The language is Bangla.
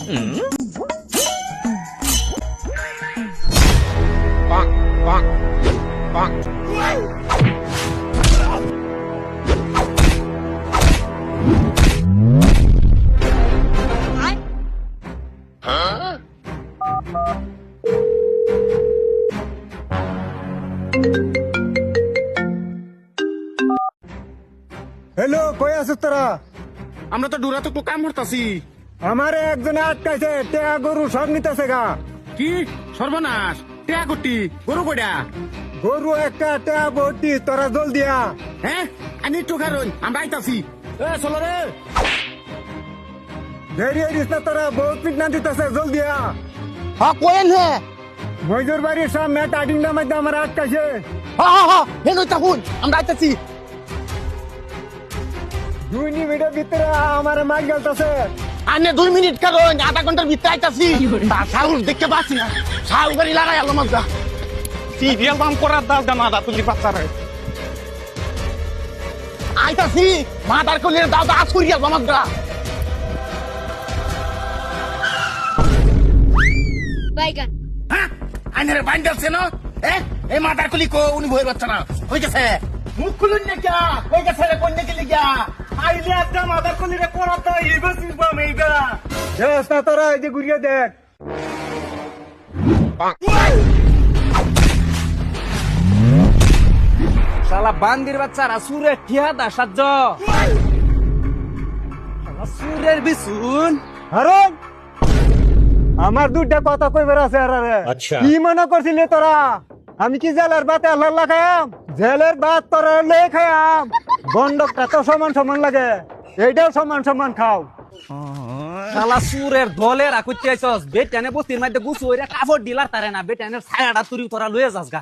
হ্যালো, কই আছিস তোরা? আমরা তো ডুরা তো কাম করতাছি। আমারে একজনে আটকাইছে, টেয়া গরু সব নিতেছে গা। কি সর্বনাশ! টেয়া করতি গরু কইডা? গরু একটা, টেয়া ভর্তি, তোরা জল দিয়া। হ্যাঁ, আমি একটু কারণ আমরা আইতাছি। চলো রে। দেরি হইস না, তোরা বহুত পিটনা দিতেছে, জল দিয়া। হ্যাঁ কোয়েন হে মজুর বাড়ির সামনে টাটিংটার মধ্যে আমার আটকাইছে। হ্যাঁ হেন তখন আমরা আইতাছি 2 মিনিটের ভিতরে আমার মার গেলতেছে। আনে 2 মিনিট কারণ আধা ঘন্টার ভিতরে আইতাছি তা সাউল দেখতে পাচ্ছি না সাউল গাড়ি লাগাই আলো মজা সিরিয়াল বাম করার দাও দা মাদা তুলি বাচ্চারে। আইতাছি মাদার কলির দাও দাও আজ করিয়া মজা বাইগান হ্যাঁ, আইনারে বাইন্ডালছে না? এই মাদার কলি কো উনি ভয়ের বাচ্চা না হয়ে গেছে। মুখ খুলুন না কে হয়ে গেছে রে কোন দিকে লিগা আইলে একটা মাদার কলি রে পড়াতা ইবা সিবা মেগা। দেখ না তোরা, এই যে ঘুরিয়ে দেখ। শালা বান্দির বাচ্চারা সুরের ঠিয়াদা সাজ্জ সুরের বিছুন হারুন, আমার দুটা কথা কইবার আছে। কি মনে করছিলি তোরা? আমি কি জেলের ভাত আল্লাহ খায়াম? জেলের ভাত তোরা লে খায়াম। বন্ধকটা তো সমান সমান লাগে, এইটাও সমান সমান খাও। শালা সুরের দলের আকুতি আইছস বেটানে বস্তির মধ্যে গুছু হইরা কাপড় দিলার তারে না বেটানের ছায়াটা তুরি তোরা লয়ে যাস গা।